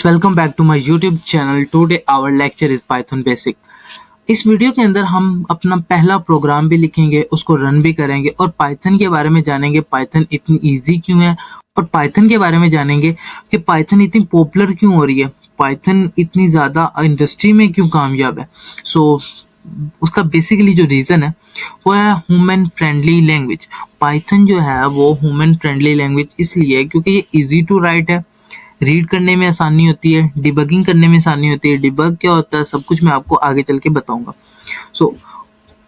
guys, welcome back to my YouTube channel. Today our lecture is Python Basic. इस video के अंदर हम अपना पहला प्रोग्राम भी लिखेंगे, उसको रन भी करेंगे और पाइथन के बारे में जानेंगे। पाइथन इतनी इजी क्यों है और पाइथन के बारे में जानेंगे कि पाइथन इतनी पॉपुलर क्यों हो रही है, पाइथन इतनी ज़्यादा इंडस्ट्री में क्यों कामयाब है। उसका बेसिकली जो रीज़न है वो है ह्यूमन फ्रेंडली लैंग्वेज। पाइथन जो है वो ह्यूमन फ्रेंडली लैंग्वेज इसलिए क्योंकि ये इजी टू राइट है, रीड करने में आसानी होती है, डिबगिंग करने में आसानी होती है। डिबग क्या होता है सब कुछ मैं आपको आगे चल के बताऊंगा। सो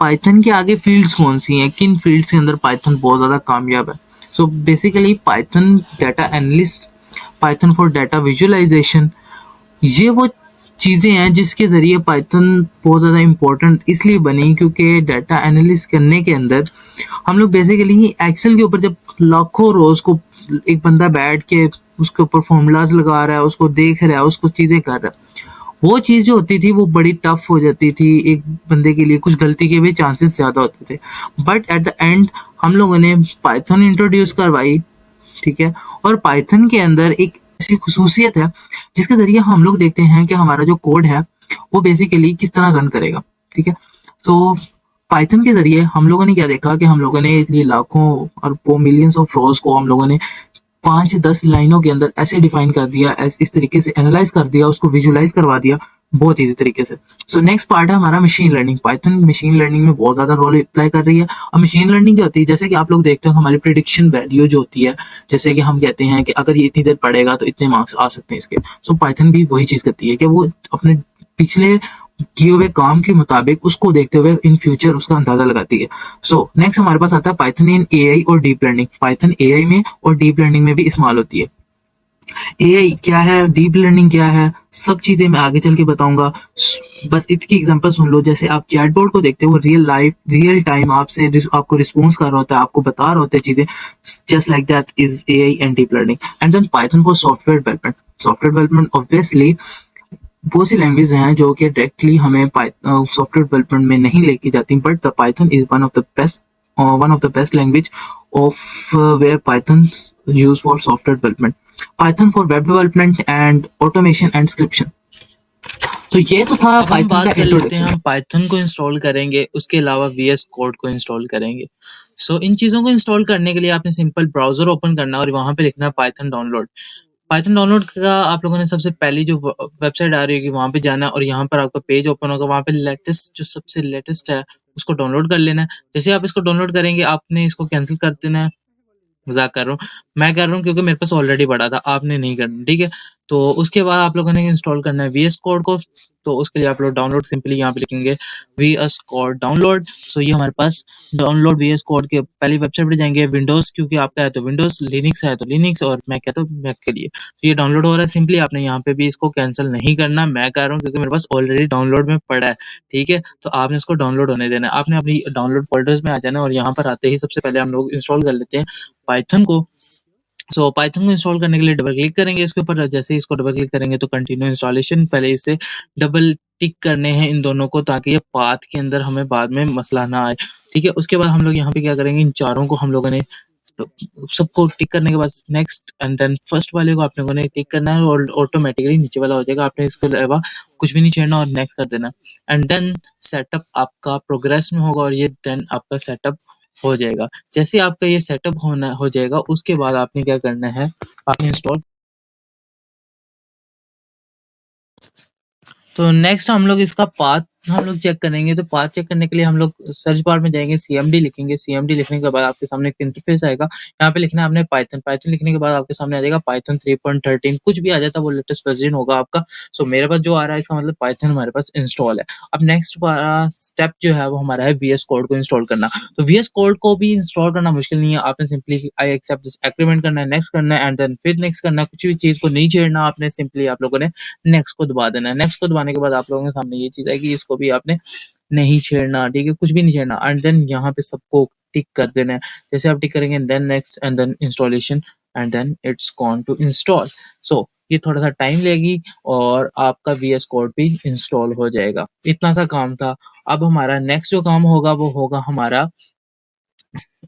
पाइथन के आगे फील्ड्स कौन सी हैं, किन फील्ड्स के अंदर पाइथन बहुत ज़्यादा कामयाब है। So basically Python data analyst, Python for data visualization, ये वो चीज़ें हैं जिसके ज़रिए पाइथन बहुत ज़्यादा इम्पोर्टेंट इसलिए बनी क्योंकि डाटा एनालिस्ट करने के अंदर हम लोग बेसिकली एक्सेल के ऊपर जब लाखों रोज को एक बंदा बैठ के उसके ऊपर फॉर्मूलाज लगा रहा है, उसको देख रहा है, उसको चीज़ें कर रहा है, वो चीज़ जो होती थी वो बड़ी टफ हो जाती थी। एक बंदे के लिए कुछ गलती के भी चांसेस ज़्यादा होते थे। बट एट द एंड हम लोगों ने पाइथन इंट्रोड्यूस करवाई, ठीक है। और पाइथन के अंदर एक ऐसी खसूसियत है जिसके ज़रिए हम लोग देखते हैं कि हमारा जो कोड है वो बेसिकली किस तरह रन करेगा, ठीक है। सो पाइथन के ज़रिए हम लोगों ने क्या देखा कि हम लोगों ने ये लाखों और मिलियंस ऑफ रोज को हम लोगों ने 5 से 10 लाइनों के अंदर ऐसे डिफाइन कर दिया, इस तरीके से एनालाइज कर दिया, उसको विजुअलाइज करवा दिया बहुत ईजी तरीके से। सो नेक्स्ट पार्ट है हमारा machine learning. Python machine learning में बहुत ज़्यादा रोल अप्लाई कर रही है। और मशीन लर्निंग क्या होती है, जैसे कि आप लोग देखते हो हमारी प्रिडिक्शन वैल्यू जो होती है, जैसे कि हम कहते हैं कि अगर ये इतनी देर पढ़ेगा तो इतने मार्क्स आ सकते हैं इसके। सो पाइथन भी वही चीज़ करती है कि वो अपने पिछले किए हुए काम के मुताबिक उसको देखते हुए इन फ्यूचर उसका अंदाजा लगाती है। सो नेक्स्ट हमारे पास आता है पाइथन इन एआई और डीप लर्निंग। पाइथन एआई में और डीप लर्निंग में भी इस्तेमाल होती है। एआई क्या है, डीप लर्निंग क्या है, सब चीजें मैं आगे चल के बताऊंगा। बस इसकी एग्जांपल सुन लो। जैसे आप चैटबॉट को देखते हो, रियल टाइम आपको रिस्पॉन्स कर रहा होता है, आपको बता रहा होता है चीजें। Just like that is AI and deep learning. And then Python for software development. Software development obviously बहुत सी लैंग्वेज हैं जो कि डायरेक्टली हमें सॉफ्टवेयर डेवलपमेंट में नहीं लेके जाती, but the Python is one of the best language of where Python use for software development. Python for web development and automation and scripting. तो ये तो था अब हम पाइथन बात का कर लेते हैं, इंट्रोडक्शन। हम पाइथन को इंस्टॉल करेंगे, उसके अलावा वीएस कोड को इंस्टॉल करेंगे। इन चीज़ों को इंस्टॉल करने के लिए आपने सिंपल ब्राउजर ओपन करना और वहाँ पे लिखना है पाइथन डाउनलोड। पाइथन डाउनलोड का आप लोगों ने सबसे पहली जो वेबसाइट आ रही होगी वहाँ पे जाना है और यहाँ पर आपका पेज ओपन होगा। वहाँ पे लेटेस्ट जो सबसे लेटेस्ट है उसको डाउनलोड कर लेना है। जैसे आप इसको डाउनलोड करेंगे आपने इसको कैंसिल कर देना है। मजाक कर रहा हूँ, मैं कर रहा हूँ क्योंकि मेरे पास ऑलरेडी पड़ा था, आपने नहीं करना, ठीक है। तो उसके बाद आप लोगों ने इंस्टॉल करना है वीएस कोड को। तो उसके लिए आप लोग डाउनलोड सिंपली यहाँ पे लिखेंगे वीएस कोड डाउनलोड। ये हमारे पास डाउनलोड वीएस कोड के पहली वेबसाइट पे जाएंगे। विंडोज क्योंकि आपका है तो विंडोज, लिनक्स है तो लिनक्स और मैक है तो मैक के लिए। तो ये डाउनलोड हो रहा है। सिंपली आपने यहाँ पे भी इसको कैंसिल नहीं करना, मैं कर रहा हूँ क्योंकि मेरे पास ऑलरेडी डाउनलोड में पड़ा है, ठीक है। तो आपने इसको डाउनलोड होने देना है। आपने अपनी डाउनलोड फोल्डर्स में आ जाना और यहाँ पर आते ही सबसे पहले हम लोग इंस्टॉल कर लेते हैं पाइथन को। पाइथन को इंस्टॉल करने के लिए डबल क्लिक करेंगे इसके ऊपर। जैसे ही इसको डबल क्लिक करेंगे तो कंटिन्यू इंस्टॉलेशन, पहले इसे डबल टिक करने हैं इन दोनों को ताकि ये पाथ के अंदर हमें बाद में मसला ना आए, ठीक है। उसके बाद हम लोग यहाँ पे क्या करेंगे, इन चारों को हम लोगों ने सबको टिक करने के बाद नेक्स्ट एंड देन फर्स्ट वाले को आप लोगों ने टिक करना है और ऑटोमेटिकली नीचे वाला हो जाएगा। आपने इसके अलावा कुछ भी नहीं छेड़ना और नेक्स्ट कर देना एंड देन सेटअप आपका प्रोग्रेस में होगा और ये देन आपका सेटअप हो जाएगा। जैसे आपका ये सेटअप हो जाएगा उसके बाद आपने क्या करना है, आपने इंस्टॉल। तो नेक्स्ट हम लोग इसका पाथ हम लोग चेक करेंगे। तो पाथ चेक करने के लिए हम लोग सर्च बार में जाएंगे, सीएमडी लिखेंगे। सीएमडी लिखने के बाद आपके सामने एक इंटरफेस आएगा। यहाँ पे लिखना है आपने पाइथन। पाइथन लिखने के बाद आपके सामने आ जाएगा पाइथन 3.13, कुछ भी आ जाता है वो लेटेस्ट वर्जन होगा आपका। मेरे पास जो आ रहा है इसका मतलब पाइथन हमारे पास इंस्टॉल है। अब नेक्स्ट स्टेप जो है वो हमारा है वीएस कोड को इंस्टॉल करना। तो वीएस कोड को भी इंस्टॉल करना मुश्किल नहीं है। आपने simply I accept this agreement करना है, नेक्स्ट करना है एंड देन फिर नेक्स्ट करना है। कुछ भी चीज को नहीं छेड़ना, आपने सिंपली आप लोगों ने नेक्स्ट को दबा देना है। नेक्स्ट को दबाने के बाद आप लोगों के सामने ये चीज आएगी, इसको भी आपने नहीं छेड़ना, ठीक है, कुछ भी नहीं छेड़ना एंड देन यहाँ पे सबको टिक कर देना है। जैसे आप टिक करेंगे then next and then installation and then it's gone to install. ये थोड़ा सा टाइम लेगी और आपका वीएस कोड भी इंस्टॉल हो जाएगा। इतना सा काम था। अब हमारा नेक्स्ट जो काम होगा वो होगा हमारा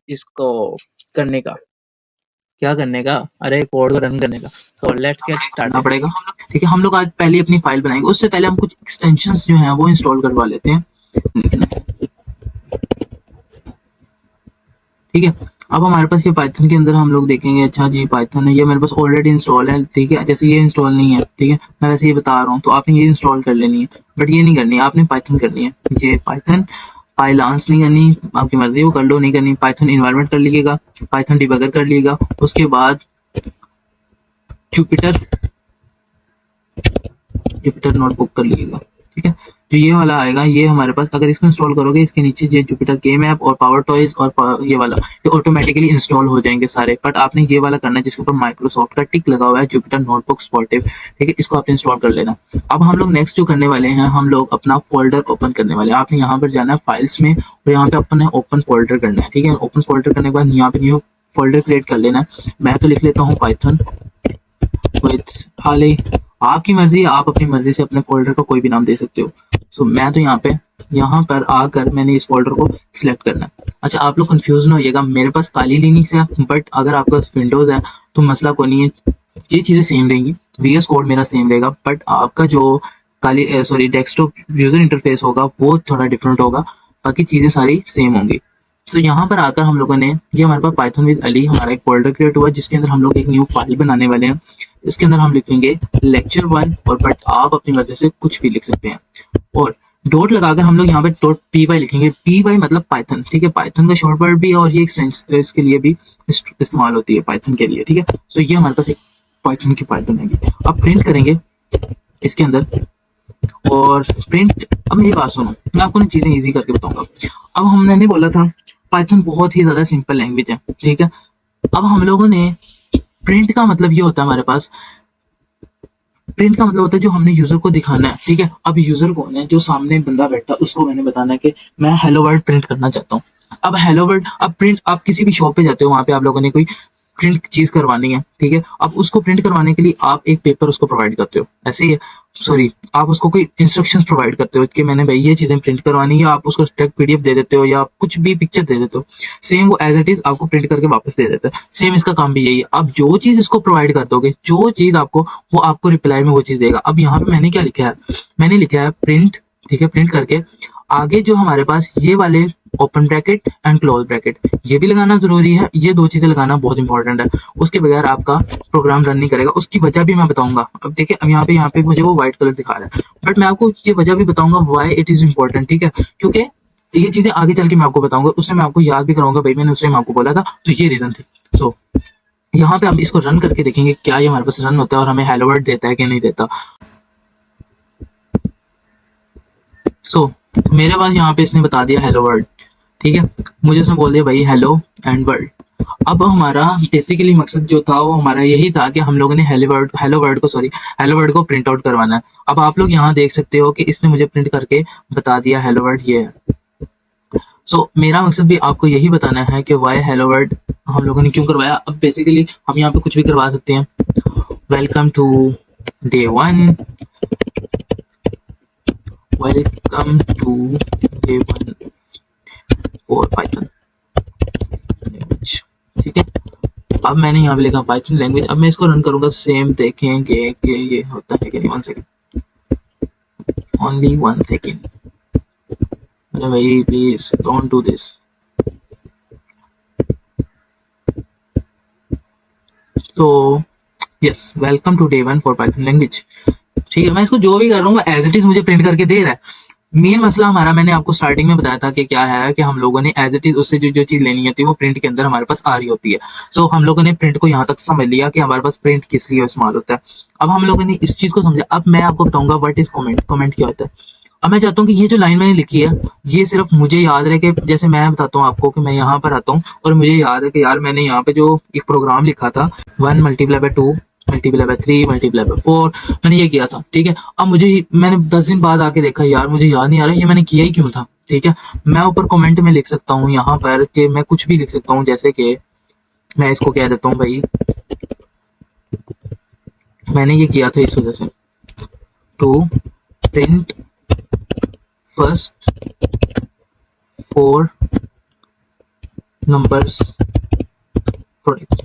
इसको करने का। क्या करने का? अरे कोड को रन करने का। सो लेट्स गेट करना स्टार्टेड। पड़ेगा। ठीक है, हम लोग आज पहले अपनी फाइल बनाएंगे, उससे पहले हम कुछ एक्सटेंशंस जो हैं वो इंस्टॉल करवा लेते हैं। ठीक है, अब हमारे पास ये पाइथन के अंदर हम लोग देखेंगे, अच्छा जी पाइथन है, ये मेरे पास ऑलरेडी इंस्टॉल है। ठीक है, जैसे ये इंस्टॉल नहीं है, ठीक है, मैं वैसे ये बता रहा हूँ, तो आपने ये इंस्टॉल कर लेनी है, बट ये नहीं करनी है, आपने पाइथन करनी है। ये पाइथन पाइलांस नहीं करनी, आपकी मर्जी वो कर लो, नहीं करनी। पाइथन इन्वायरमेंट कर लीजिएगा, पाइथन डिबगर कर लीजिएगा, उसके बाद जुपिटर जुपिटर नोटबुक कर लीजिएगा। ठीक है, जो ये वाला आएगा, ये हमारे पास अगर इसको इंस्टॉल करोगे, इसके नीचे ये जुपिटर गेम ऐप और पावर टॉयज और ये वाला, ये ऑटोमेटिकली इंस्टॉल हो जाएंगे सारे। बट आपने ये वाला करना है जिसके ऊपर माइक्रोसॉफ्ट का टिक लगा हुआ है, जुपिटर नोटबुक स्पोर्टिव। ठीक है, इसको आपने इंस्टॉल कर लेना। अब हम लोग नेक्स्ट जो करने वाले हैं, हम लोग अपना फोल्डर ओपन करने वाले हैं। आपने यहाँ पर जाना है फाइल्स में, और यहाँ पे अपने ओपन फोल्डर करना है। ठीक है, ओपन फोल्डर करने के बाद यहाँ पे न्यू फोल्डर क्रिएट कर लेना है। मैं तो लिख लेता हूँ पाइथन विथ हाले, आपकी मर्जी, आप अपनी मर्जी से अपने फोल्डर को कोई भी नाम दे सकते हो। सो मैं तो यहाँ पर आकर मैंने इस फोल्डर को सिलेक्ट करना है। अच्छा, आप लोग कंफ्यूज ना होइएगा, मेरे पास काली लिनक्स है, बट अगर आपके पास विंडोज है तो मसला कोई नहीं है, ये चीज़ें सेम रहेंगी, वीएस कोड मेरा सेम रहेगा, बट आपका जो डेस्कटॉप यूजर इंटरफेस होगा वो थोड़ा डिफरेंट होगा, बाकी चीज़ें सारी सेम होंगी। सो यहाँ पर आकर हम लोगों ने, ये हमारे पास पाइथन विद अली हमारा एक फोल्डर क्रिएट हुआ, जिसके अंदर हम लोग एक न्यू फाइल बनाने वाले हैं। इसके अंदर हम लिखेंगे लेक्चर 1, और बट आप अपनी मर्जी से कुछ भी लिख सकते हैं। और डॉट लगाकर हम लोग यहाँ पे डॉट py लिखेंगे। py मतलब पाइथन। ठीक है, पाइथन का शॉर्ट वर्ड भी है, और ये एक्सटेंशन इसके लिए भी इस्तेमाल होती है पाइथन के लिए। ठीक है, तो ये हमारे पास एक पाइथन की फाइल बनेगी। अब प्रिंट करेंगे इसके अंदर, और प्रिंट, अब मेरी बात सुनो, मैं आपको ना चीजें इजी करके बताऊंगा। अब हमने नहीं बोला था पाइथन बहुत ही ज्यादा सिंपल लैंग्वेज है। ठीक है, अब हम लोगों ने प्रिंट का मतलब ये होता है, हमारे पास प्रिंट का मतलब होता है जो हमने यूजर को दिखाना है। ठीक है, अब यूजर कौन है, जो सामने बंदा बैठा, उसको मैंने बताना है कि मैं हेलो वर्ल्ड प्रिंट करना चाहता हूँ। अब हेलो वर्ल्ड, अब प्रिंट, आप किसी भी शॉप पे जाते हो, वहां पे आप लोगों ने कोई प्रिंट चीज करवानी है। ठीक है, अब उसको प्रिंट करवाने के लिए आप एक पेपर उसको प्रोवाइड करते हो, ऐसे ही है, सॉरी, आप उसको कोई इंस्ट्रक्शंस प्रोवाइड करते हो कि मैंने भाई ये चीजें प्रिंट करवानी है, आप उसको स्टेक पीडीएफ दे देते हो या कुछ भी पिक्चर दे देते हो, सेम वो एज इट इज आपको प्रिंट करके वापस दे देता है। सेम इसका काम भी यही है, आप जो चीज इसको प्रोवाइड कर दोगे, जो चीज आपको, वो आपको रिप्लाई में वो चीज देगा। अब यहाँ पे मैंने क्या लिखा है, मैंने लिखा है प्रिंट। ठीक है, प्रिंट करके आगे जो हमारे पास ये वाले open bracket and close bracket, ये भी लगाना जरूरी है, ये दो चीजें लगाना बहुत इंपॉर्टेंट है, उसके बगैर आपका प्रोग्राम रन नहीं करेगा। उसकी वजह भी मैं बताऊंगा। अब देखिए, अब यहाँ पे मुझे वो व्हाइट कलर दिखा रहा है, बट मैं आपको ये वजह भी बताऊंगा व्हाई इट इज इम्पोर्टेंट। ठीक है, क्योंकि ये चीजें आगे चल के मैं आपको बताऊंगा, उसमें मैं आपको याद भी कराऊंगा, भाई मैंने उस टाइम आपको बोला था, तो ये रीजन थी। सो यहाँ पे आप इसको रन करके देखेंगे क्या ये हमारे पास रन होता है और हमें हेलो वर्ल्ड देता है कि नहीं देता। सो मेरे पास यहाँ पे इसने बता दिया हेलो वर्ल्ड। ठीक है, मुझे उसने बोल दिया भाई हेलो एंड वर्ल्ड। अब हमारा बेसिकली मकसद जो था वो हमारा यही था कि हम लोगों ने हेलो वर्ल्ड को प्रिंट आउट करवाना है। अब आप लोग यहाँ देख सकते हो कि इसने मुझे प्रिंट करके बता दिया हेलो वर्ल्ड ये है। सो मेरा मकसद भी आपको यही बताना है कि वाई हेलो वर्ल्ड हम लोगों ने क्यों करवाया। अब बेसिकली हम यहाँ पे कुछ भी करवा सकते हैं, welcome to day 1, welcome to day 1 for Python. ठीक है, अब मैंने यहाँ पे लिखा पाइथन लैंग्वेज। अब मैं इसको रन करूंगा, सेम देखेंगे कि ये होता है कि नहीं। 1 सेकेंड, ओनली 1 सेकेंड, अरे भाई please don't do this. So yes, welcome to day 1 for Python language. ठीक है, मैं इसको जो भी कर रहा हूँ एज इट इज मुझे प्रिंट करके दे रहा है। मेन मसला हमारा, मैंने आपको स्टार्टिंग में बताया था कि क्या है कि हम लोगों ने एज इट इज उससे जो चीज लेनी होती है वो प्रिंट के अंदर हमारे पास आ रही होती है। तो हम लोगों ने प्रिंट को यहाँ तक समझ लिया कि हमारे पास प्रिंट किस लिए इस्तेमाल होता है। अब हम लोगों ने इस चीज को समझा। अब मैं आपको बताऊंगा व्हाट इज कमेंट। कमेंट क्या होता है। अब मैं चाहता हूँ कि ये जो लाइन मैंने लिखी है ये सिर्फ मुझे याद रहे, कि जैसे मैं बताता हूँ आपको कि मैं यहाँ पर आता हूँ और मुझे याद है कि यार मैंने यहाँ पे जो एक प्रोग्राम लिखा था 1 multiply by 2 multiply by 3 multiply by 4, मैंने ये किया था। ठीक है, अब मैंने 10 दिन बाद आके देखा, यार मुझे याद नहीं आ रहा ये मैंने किया ही क्यों था। ठीक है, मैं ऊपर कमेंट में लिख सकता हूँ यहाँ पर कि मैं कुछ भी लिख सकता हूँ, जैसे कि मैं इसको कह देता हूँ भाई मैंने ये किया था इस वजह से, to print first 4 numbers product.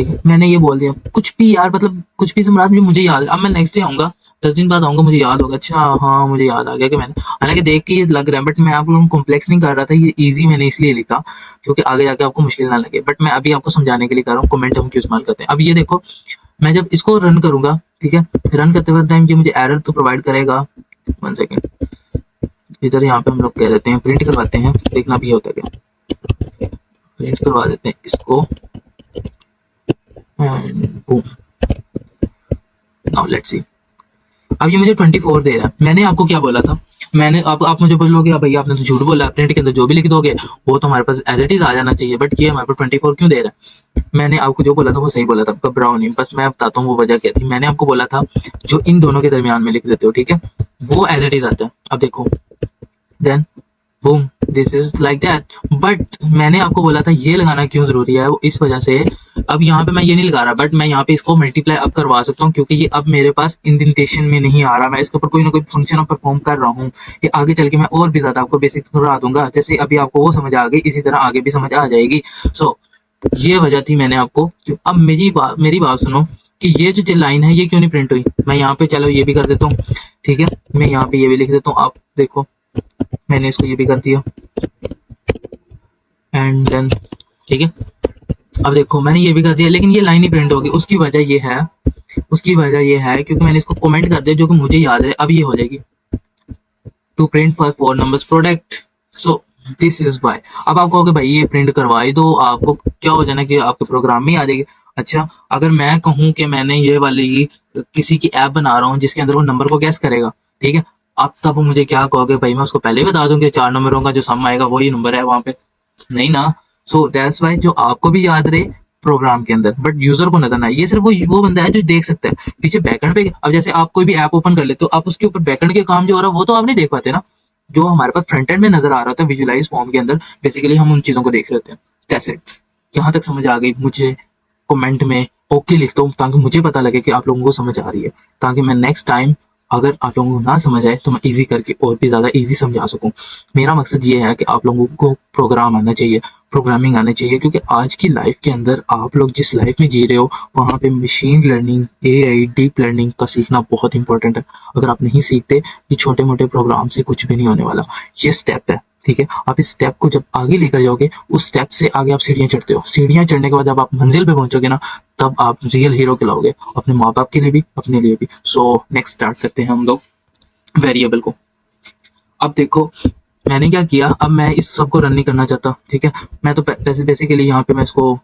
ठीक है, मैंने ये बोल दिया कुछ भी यार, मतलब कुछ भी सम्राट जो मुझे याद, अब मैं नेक्स्ट डे आऊँगा, 10 दिन बाद आऊँगा, मुझे याद होगा, अच्छा हाँ, मुझे याद आ गया कि मैंने, हालाँकि देख के ये लग रहा है, बट मैं आप लोगों को कॉम्प्लेक्स नहीं कर रहा था, ये ईज़ी मैंने इसलिए लिखा क्योंकि आगे जाके आपको मुश्किल ना लगे, बट मैं अभी आपको समझाने के लिए कर रहा हूँ कमेंट हम क्यों इस्तेमाल करते हैं। अब ये देखो, मैं जब इसको रन करूँगा, ठीक है, रन करते वक़्त टाइम ये मुझे एरर तो प्रोवाइड करेगा। 1 सेकंड, इधर यहाँ पे हम लोग कह देते हैं प्रिंट करवाते हैं, देखना भी ये होता है क्या, प्रिंट करवा देते हैं इसको and boom, now let's see. अब ये मुझे 24 दे रहा है, मैंने आपको क्या बोला था, मैंने आप मुझे बोलोगे भैया आपने तो झूठ बोला, प्रिंट के अंदर जो भी लिख दोगे वो तो हमारे पास एज इट इज आ जाना चाहिए, बट ये हमारे पास 24 क्यों दे रहा है। मैंने आपको जो बोला था वो सही बोला था, घबराओ नहीं, बस मैं बताता हूँ वो वजह क्या थी। मैंने आपको बोला था जो इन दोनों के दरमियान में लिख देते हो, ठीक है, वो एज इट इज आता है। अब देखो, then boom, this is like that, but मैंने आपको बोला था ये लगाना क्यों जरूरी है, वो इस वजह से, अब यहाँ पे मैं ये नहीं लगा रहा, बट मैं यहाँ पे इसको मल्टीप्लाई अब करवा सकता हूँ क्योंकि ये अब मेरे पास इंडेंटेशन में नहीं आ रहा, मैं इसके ऊपर कोई ना कोई फंक्शन परफॉर्म कर रहा हूँ। ये आगे चल के मैं और भी ज्यादा आपको बेसिक करवा दूंगा, जैसे अभी आपको वो समझ आ गई इसी तरह आगे भी समझ आ जाएगी। सो ये वजह थी मैंने आपको, अब मेरी बात सुनो कि ये जो लाइन है ये क्यों नहीं प्रिंट हुई। मैं यहाँ पे चलो ये भी कर देता हूँ, ठीक है, मैं यहाँ पे ये भी लिख देता हूँ, आप देखो मैंने इसको ये भी कर दिया एंड देन, ठीक है, अब देखो मैंने ये भी कर दिया, लेकिन ये लाइन ही प्रिंट होगी। उसकी वजह ये है क्योंकि मैंने इसको कमेंट कर दिया जो कि मुझे याद है, अब ये हो जाएगी to print for 4 numbers product, so this is why. अब आप कहोगे भाई ये प्रिंट करवाई दो, आपको क्या हो जाना कि आपके प्रोग्राम में आ जाएगी। अच्छा, अगर मैं कहूँ कि मैंने ये वाली किसी की ऐप बना रहा हूँ जिसके अंदर वो नंबर को गैस करेगा, ठीक है, आप तब मुझे क्या कहोगे, भाई मैं उसको पहले ही बता दूं कि 4 नंबरों का जो सम आएगा वही नंबर है वहां पे, नहीं ना। सो दैट्स वाई जो आपको भी याद रहे प्रोग्राम के अंदर, बट यूजर को नजर ना आए। ये सिर्फ वो बंदा है जो देख सकता है पीछे बैकएंड पे। अब जैसे आप कोई भी ऐप ओपन कर लेते हो, आप उसके ऊपर बैकएंड के काम जो हो रहा है वो तो आप नहीं देख पाते ना, जो हमारे पास फ्रंट एंड में नजर आ रहा था विजुअलाइज फॉर्म के अंदर, बेसिकली हम उन चीजों को देख रहे होते हैं। कैसे, यहाँ तक समझ आ गई मुझे, कमेंट में ओके लिखता हूँ ताकि मुझे पता लगे कि आप लोगों को समझ आ रही है, ताकि मैं नेक्स्ट टाइम अगर आप लोगों को ना समझ आए तो मैं इजी करके और भी ज़्यादा इजी समझा सकूं। मेरा मकसद ये है कि आप लोगों को प्रोग्राम आना चाहिए, प्रोग्रामिंग आना चाहिए, क्योंकि आज की लाइफ के अंदर आप लोग जिस लाइफ में जी रहे हो वहाँ पे machine learning, AI, deep learning का सीखना बहुत इंपॉर्टेंट है। अगर आप नहीं सीखते ये छोटे मोटे प्रोग्राम से कुछ भी नहीं होने वाला। ये स्टेप है, ठीक है, आप इस स्टेप को जब आगे लेकर जाओगे, उस स्टेप से आगे आप सीढ़ियां चढ़ते हो, सीढ़ियां चढ़ने के बाद जब आप मंजिल पे पहुंचोगे ना, तब आप रियल हीरो कहलाओगे, अपने माँ बाप के लिए भी अपने लिए भी। सो नेक्स्ट स्टार्ट करते हैं हम लोग वेरिएबल को। अब देखो मैंने क्या किया, अब मैं इस सब को रन नहीं करना चाहता, ठीक है, मैं तो बेसिकली यहाँ पे मैं इसको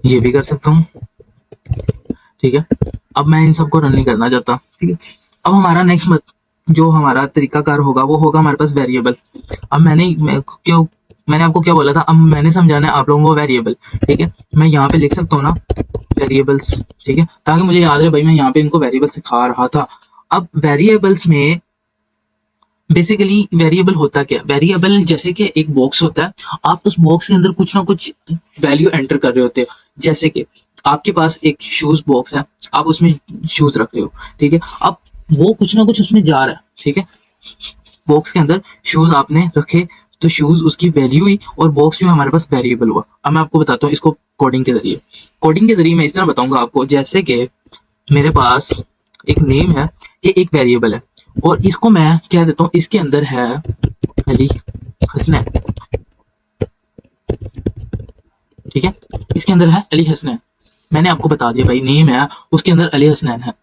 ये भी कर सकता हूँ, ठीक है, अब मैं इन सबको रन नहीं करना चाहता, ठीक है। अब हमारा नेक्स्ट जो हमारा तरीकाकार होगा वो होगा हमारे पास वेरिएबल। अब मैंने आपको क्या बोला था, अब मैंने समझाना है आप लोगों को वेरिएबल, ठीक है, मैं यहाँ पे लिख सकता हूँ ना वेरिएबल्स, ठीक है, ताकि मुझे याद रहे भाई मैं यहाँ पे इनको वेरिएबल सिखा रहा था। अब वेरिएबल्स में बेसिकली वेरिएबल होता क्या, वेरिएबल जैसे कि एक बॉक्स होता है, आप उस बॉक्स के अंदर कुछ ना कुछ वैल्यू एंटर कर रहे होते हो। जैसे कि आपके पास एक शूज बॉक्स है, आप उसमें शूज रख रहे हो, ठीक है, अब वो कुछ ना कुछ उसमें जा रहा है, ठीक है, बॉक्स के अंदर शूज आपने रखे तो शूज उसकी वैल्यू हुई और बॉक्स जो है हमारे पास वेरिएबल हुआ। अब मैं आपको बताता हूँ इसको कोडिंग के जरिए मैं इस तरह बताऊंगा आपको, जैसे कि मेरे पास एक नेम है, ये एक वेरिएबल है और इसको मैं कह देता हूँ इसके अंदर है अली हसनैन, ठीक है, इसके अंदर है अली हसनैन, मैंने आपको बता दिया भाई नेम है उसके अंदर अली हसनैन है।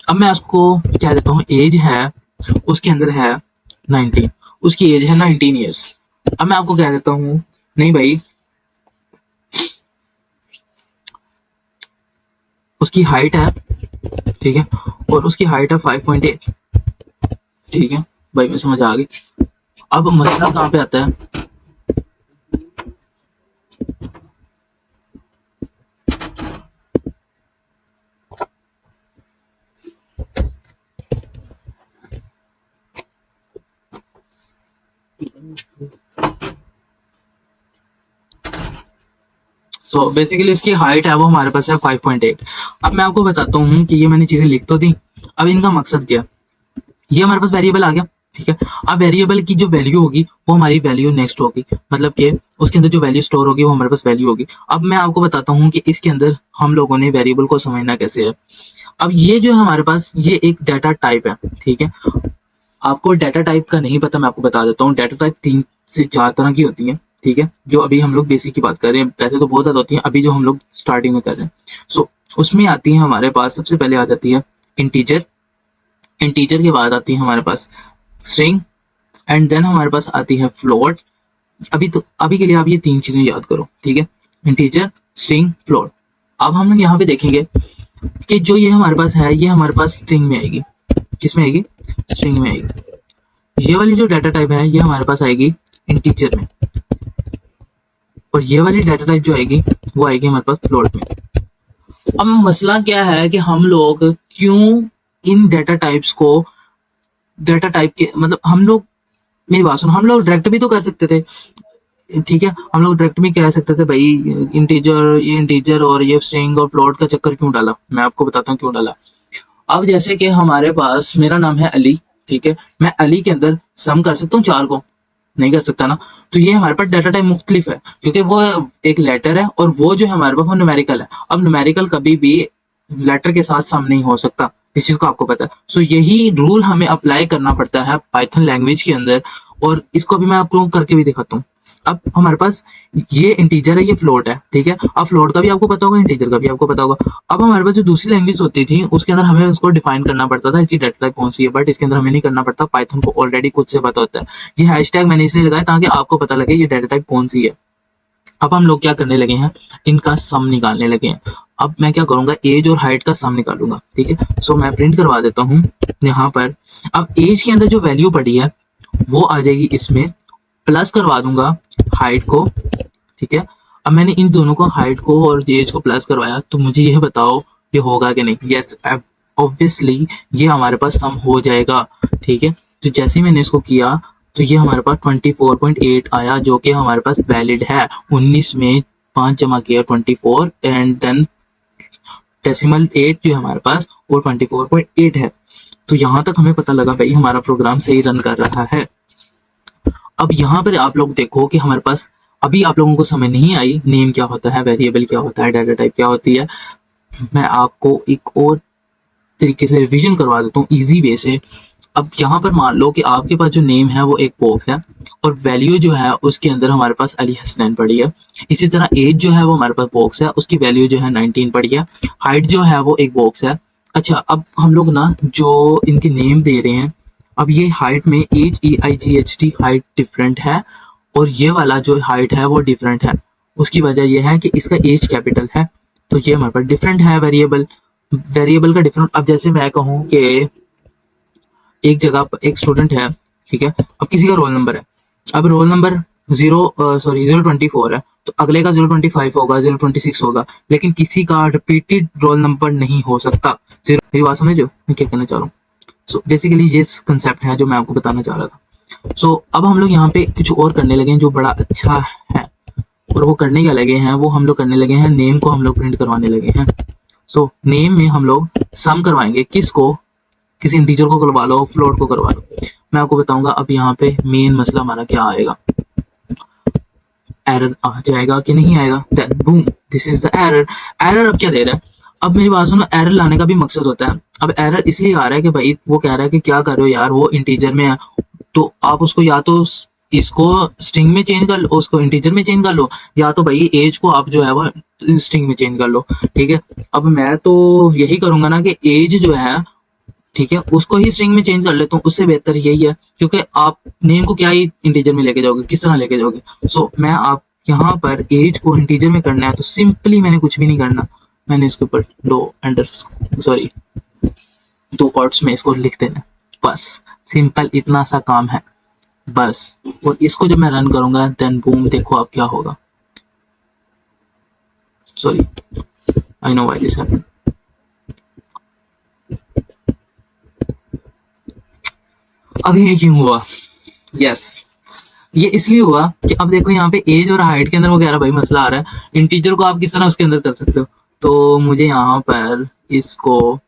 अब मैं उसको कह देता हूँ एज है उसके अंदर है 19, उसकी एज है 19 ईयर्स। अब मैं आपको कह देता हूँ नहीं भाई उसकी हाइट है, ठीक है, और उसकी हाइट है 5.8, ठीक है भाई मैं समझ आ गई। अब मसला कहाँ पे आता है, सो बेसिकली इसकी हाइट है वो हमारे पास है 5.8। अब मैं आपको बताता हूँ कि ये मैंने चीजें लिख तो दी, अब इनका मकसद क्या, ये हमारे पास वेरिएबल आ गया, ठीक है। अब वेरिएबल की जो वैल्यू होगी वो हमारी वैल्यू नेक्स्ट होगी, मतलब कि उसके अंदर जो वैल्यू स्टोर होगी वो हमारे पास वैल्यू होगी। अब मैं आपको बताता हूँ कि इसके अंदर हम लोगों ने वेरिएबल को समझना कैसे है। अब ये जो है हमारे पास ये एक डाटा टाइप है, ठीक है। आपको डाटा टाइप का नहीं पता, मैं आपको बता देता हूँ। डाटा टाइप 3 से 4 तरह की होती है, ठीक है, जो अभी हम लोग बेसिक की बात कर रहे हैं। वैसे तो बहुत ज़्यादा होती है, अभी जो हम लोग स्टार्टिंग में कर रहे हैं। सो उसमें आती है हमारे पास, सबसे पहले आ जाती है इंटीजर। इंटीजर के बाद आती है हमारे पास स्ट्रिंग, एंड देन हमारे पास आती है फ्लोट। अभी के लिए आप ये 3 चीजें याद करो, ठीक है, इंटीजर, स्ट्रिंग, फ्लोट। अब हम लोग यहाँ पे देखेंगे कि जो ये हमारे पास है, ये हमारे पास स्ट्रिंग में आएगी। किस में आएगी? स्ट्रिंग में आएगी। ये वाली जो डाटा टाइप है ये हमारे पास आएगी इंटीजर में, और ये वाली डाटा टाइप जो आएगी वो आएगी हमारे पास फ्लोट में। अब मसला क्या है कि हम लोग क्यों इन डाटा टाइप्स को, डाटा टाइप के मतलब हम लोग, मेरी बात सुनो, हम लोग डायरेक्ट भी तो कर सकते थे, ठीक है, हम लोग डायरेक्ट भी कह सकते थे भाई इंटीजर और ये स्ट्रिंग और फ्लोट का चक्कर क्यों डाला। मैं आपको बताता हूँ क्यों डाला। अब जैसे कि हमारे पास, मेरा नाम है अली, ठीक है, मैं अली के अंदर सम कर सकता हूँ 4 को, नहीं कर सकता ना। तो ये हमारे पास डाटा टाइप मुख्तलिफ है, क्योंकि वो एक लेटर है और वो जो है हमारे पास वो न्यूमेरिकल है। अब न्यूमेरिकल कभी भी लेटर के साथ सम नहीं हो सकता, इस चीज को आपको पता है। सो यही रूल हमें अप्लाई करना पड़ता है पाइथन लैंग्वेज के अंदर, और इसको अभी मैं आप लोगों को करके भी दिखाता हूँ। अब हमारे पास ये इंटीजर है, ये फ्लोट है, ठीक है। अब फ्लोट का भी आपको पता होगा, इंटीजर का भी आपको पता होगा। अब हमारे पास जो दूसरी लैंग्वेज होती थी उसके अंदर हमें उसको डिफाइन करना पड़ता था, इसकी डाटा टाइप कौन सी है, बट इसके अंदर हमें नहीं करना पड़ता, पाइथन को ऑलरेडी खुद से पता होता है। ये हैशटैग मैंने इसलिए लगाया ताकि आपको पता लगे ये डाटा टाइप कौन सी है। अब हम लोग क्या करने लगे हैं, इनका सम निकालने लगे हैं। अब मैं क्या करूंगा, एज और हाइट का सम निकालूंगा, ठीक है। सो मैं प्रिंट करवा देता हूँ यहाँ पर। अब एज के अंदर जो वैल्यू पड़ी है वो आ जाएगी इसमें, प्लस करवा दूंगा हाइट को, ठीक है। अब मैंने इन दोनों को, हाइट को और एज को प्लस करवाया, तो मुझे यह बताओ ये होगा कि नहीं। यस, ऑब्वियसली ये हमारे पास सम हो जाएगा, ठीक है। तो जैसे ही मैंने इसको किया तो ये हमारे पास 24.8 आया, जो कि हमारे पास वैलिड है। 19 में 5 जमा किया 24, एंड देन डेसिमल 8 जो हमारे पास वो 24.8 है। तो यहाँ तक हमें पता लगा भाई हमारा प्रोग्राम सही रन कर रहा है। अब यहाँ पर आप लोग देखो कि हमारे पास, अभी आप लोगों को समझ नहीं आई नेम क्या होता है, वेरिएबल क्या होता है, डाटा टाइप क्या होती है। मैं आपको एक और तरीके से रिवीजन करवा देता हूँ इजी वे से। अब यहाँ पर मान लो कि आपके पास जो नेम है वो एक बॉक्स है, और वैल्यू जो है उसके अंदर हमारे पास अली हसनैन पड़ी है। इसी तरह एज जो है वो हमारे पास बॉक्स है, उसकी वैल्यू जो है 19 पड़ी है। हाइट जो है वो एक बॉक्स है। अच्छा, अब हम लोग ना जो इनके नेम दे रहे हैं, अब ये हाइट में HEIGHT हाइट डिफरेंट है, और ये वाला जो हाइट है वो डिफरेंट है। उसकी वजह यह है कि इसका एज कैपिटल है, तो ये हमारे पास डिफरेंट है वेरिएबल, वेरिएबल का डिफरेंट। अब जैसे मैं कहूँ कि एक जगह पर एक स्टूडेंट है, ठीक है, अब किसी का रोल नंबर है, अब रोल नंबर 024 है, तो अगले का 025 होगा, 026 होगा, लेकिन किसी का रिपीटेड रोल नंबर नहीं हो सकता। मेरी बात समझ लो मैं क्या कहना चाह रहा हूँ। सो बेसिकली ये कंसेप्ट है जो मैं आपको बताना चाह रहा था। सो अब हम लोग यहाँ पे कुछ और करने लगे हैं जो बड़ा अच्छा है, और वो करने क्या लगे हैं, वो हम लोग करने लगे हैं, नेम को हम लोग प्रिंट करवाने लगे हैं। सो नेम में हम लोग सम करवाएंगे, किसको, किसी इंटीजर को करवा लो, फ्लोट को करवा लो। मैं आपको बताऊंगा अब यहाँ पे मेन मसला हमारा क्या आएगा। एरर आ जाएगा कि नहीं आएगा, then boom, this is the error. Error अब क्या दे रहा है, अब मेरी बात सुनो, एरर लाने का भी मकसद होता है। अब एरर इसलिए आ रहा है कि भाई वो कह रहा है कि क्या कर रहे हो यार, वो इंटीजर में है, तो आप उसको या तो इसको स्ट्रिंग में चेंज कर लो, उसको इंटीजर में चेंज कर लो, या तो भाई एज को आप जो है वो स्ट्रिंग में चेंज कर लो, ठीक है। अब मैं तो यही करूंगा ना कि एज जो है, ठीक है, उसको ही स्ट्रिंग में चेंज कर लेता हूँ, उससे बेहतर यही है, क्योंकि आप नेम को क्या ही इंटीजर में लेके जाओगे, किस तरह लेके जाओगे। सो मैं आप यहाँ पर एज को इंटीजर में करना है, तो सिंपली मैंने कुछ भी नहीं करना, मैंने इसके ऊपर दो पार्ट्स में इसको लिख देना, बस सिंपल इतना सा काम है बस। और इसको जब मैं रन करूंगा देन बूम, देखो अब क्या होगा। Sorry, I know why this happened. अब ये क्यों हुआ, यस ये इसलिए हुआ कि अब देखो यहाँ पे एज और हाइट के अंदर वो कह रहा भाई मसला आ रहा है, इंटीजर को आप किस तरह उसके अंदर कर सकते हो। तो मुझे यहाँ पर इसको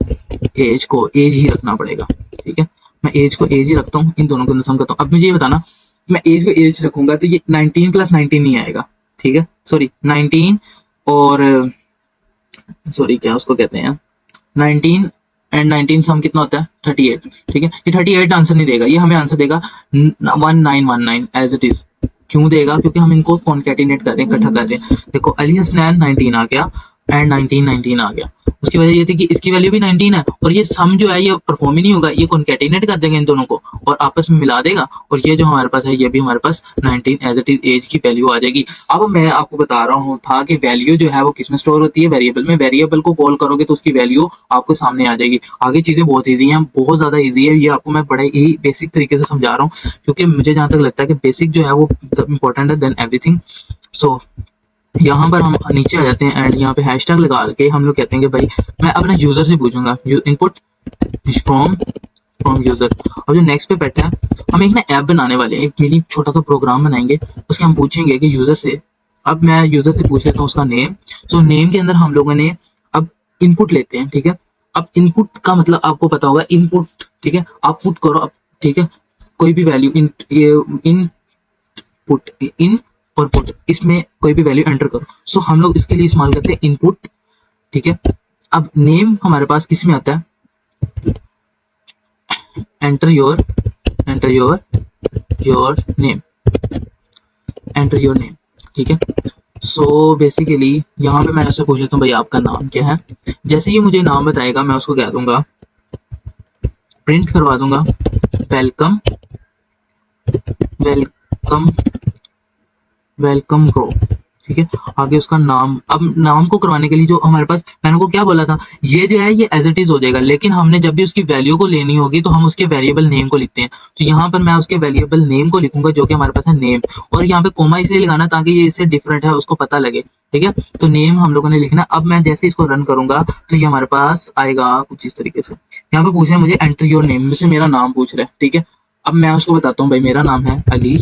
एज ही रखना पड़ेगा, ठीक है। मैं एज को एज ही रखता हूँ, इन दोनों को सम करता हूँ। अब मुझे ये बताना मैं एज को एज रखूंगा तो ये 19 प्लस 19 नहीं आएगा, ठीक है, सॉरी 19 और सॉरी क्या उसको कहते हैं 19 एंड 19 सम कितना होता है 38, ठीक है। ये 38 आंसर नहीं देगा, ये हमें आंसर देगा 1919 एज इट इज। क्यों देगा? क्योंकि हम इनको कॉन्केटिनेट कर रहे हैं, इकट्ठा कर रहे हैं। देखो अली हसनैन 19 आ गया एंड 1919 आ गया। उसकी वजह ये थी कि इसकी वैल्यू भी 19 है और ये सम जो है ये परफॉर्म ही नहीं होगा, ये कॉन्केटिनेट कर देगा इन दोनों को और आपस में मिला देगा और ये जो हमारे पास है ये भी हमारे पास 19 एज इट इज एज की वैल्यू आ जाएगी। अब मैं आपको बता रहा हूँ था कि वैल्यू जो है वो किसमें स्टोर होती है, वेरिएबल में। वेरिएबल को कॉल करोगे तो उसकी वैल्यू आपको सामने आ जाएगी। आगे चीजें बहुत ईजी हैं, बहुत ज्यादा ईजी है, ये आपको मैं बड़े ही बेसिक तरीके से समझा रहा हूँ क्योंकि मुझे जहां तक लगता है कि बेसिक जो है वो इंपॉर्टेंट है देन एवरीथिंग। सो यहाँ पर हम नीचे आ जाते हैं एंड यहाँ पे हैशटैग लगा के हम लोग कहते हैं कि भाई मैं अपने यूजर से पूछूंगा इनपुट फ्रॉम यूजर। और जो नेक्स्ट पे बैठा है हम एक ना ऐप बनाने वाले हैं, एक मिनी छोटा सा प्रोग्राम बनाएंगे, उसके हम पूछेंगे कि यूजर से, अब मैं यूजर से पूछ लेता हूँ उसका नेम। सो नेम के अंदर हम लोगों ने अब इनपुट लेते हैं, ठीक है। अब इनपुट का मतलब आपको पता होगा, इनपुट, ठीक है, आप पुट करो अब, ठीक है, कोई भी वैल्यू इन पुट इन और पुट, इसमें कोई भी वैल्यू एंटर करो। सो हम लोग इसके लिए इस्तेमाल करते हैं इनपुट, ठीक है। अब नेम हमारे पास किस में आता है, enter your name, enter your name, ठीक है। सो बेसिकली यहाँ पे मैं ऐसे पूछ लेता हूँ भाई आपका नाम क्या है। जैसे ही मुझे नाम बताएगा मैं उसको कह दूंगा, प्रिंट करवा दूंगा वेलकम वेलकम वेलकम ब्रो, ठीक है। आगे उसका नाम, अब नाम को करवाने के लिए जो हमारे पास मैंने को क्या बोला था, ये जो है ये एज इट इज हो जाएगा, लेकिन हमने जब भी उसकी वैल्यू को लेनी होगी तो हम उसके वेरिएबल नेम को लिखते हैं। तो यहाँ पर मैं उसके वेरिएबल नेम को लिखूंगा जो कि हमारे पास है नेम, और यहाँ पे कोमा इसलिए लगाना ताकि ये इससे डिफरेंट है उसको पता लगे, ठीक है। तो नेम हम लोगों ने लिखना। अब मैं जैसे इसको रन करूंगा तो ये हमारे पास आएगा कुछ इस तरीके से। यहाँ पे पूछ रहे हैं मुझे एंटर योर नेम, मुझसे मेरा नाम पूछ रहा है, ठीक है। अब मैं उसको बताता हूँ भाई मेरा नाम है अली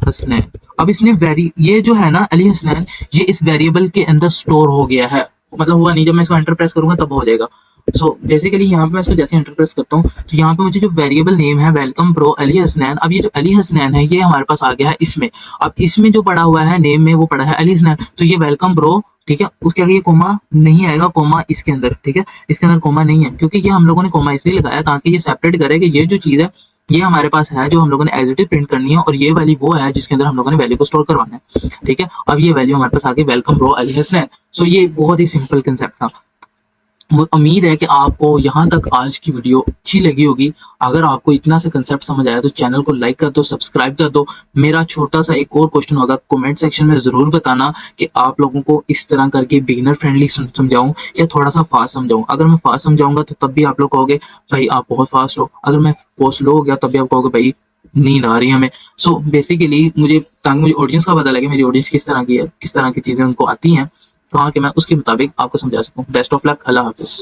हसनैन। अब इसने ये जो है ना अली हसनैन, ये इस वेरिएबल के अंदर स्टोर हो गया है, मतलब हुआ नहीं, जब मैं इसको एंटर प्रेस करूंगा तब हो जाएगा। सो बेसिकली यहाँ पे मैं इसको जैसे एंटर प्रेस करता हूँ तो यहाँ पे मुझे जो वेरिएबल नेम है वेलकम प्रो अली हसनैन, अब ये जो अली हसनैन है ये हमारे पास आ गया है इसमें। अब इसमें जो पड़ा हुआ है नेम में वो पड़ा है अली हसनैन, तो ये वेलकम प्रो, ठीक है। उसके आगे ये कोमा नहीं आएगा, कोमा इसके अंदर, ठीक है, इसके अंदर कोमा नहीं है क्योंकि ये हम लोगों ने कोमा इसलिए लगाया ताकि ये सेपरेट करे कि ये जो चीज है ये हमारे पास है जो हम लोगों ने एज इट इज प्रिंट करनी है, और ये वाली वो है जिसके अंदर हम लोगों ने वैल्यू को स्टोर करवाना है, ठीक है। अब ये वैल्यू हमारे पास आ गई वेलकम ब्रो अली हसनैन। सो ये बहुत ही सिंपल कंसेप्ट था। उम्मीद है कि आपको यहाँ तक आज की वीडियो अच्छी लगी होगी। अगर आपको इतना सा कंसेप्ट समझ आया तो चैनल को लाइक कर दो, सब्सक्राइब कर दो। मेरा छोटा सा एक और क्वेश्चन होगा, कमेंट सेक्शन में जरूर बताना कि आप लोगों को इस तरह करके बिगिनर फ्रेंडली समझाऊं या थोड़ा सा फास्ट समझाऊं। अगर मैं फास्ट समझाऊंगा तो तब भी आप लोग कहोगे भाई आप बहुत फास्ट हो, अगर मैं बहुत स्लो हो गया तब भी आप कहोगे भाई नींद आ रही है हमें। सो बेसिकली मुझे, ताकि मुझे ऑडियंस का पता लगे मेरी ऑडियंस किस तरह की है, किस तरह की चीजें उनको आती हैं, तो हाँ कि मैं उसके मुताबिक आपको समझा सकूँ। Best of luck, Allah Hafiz.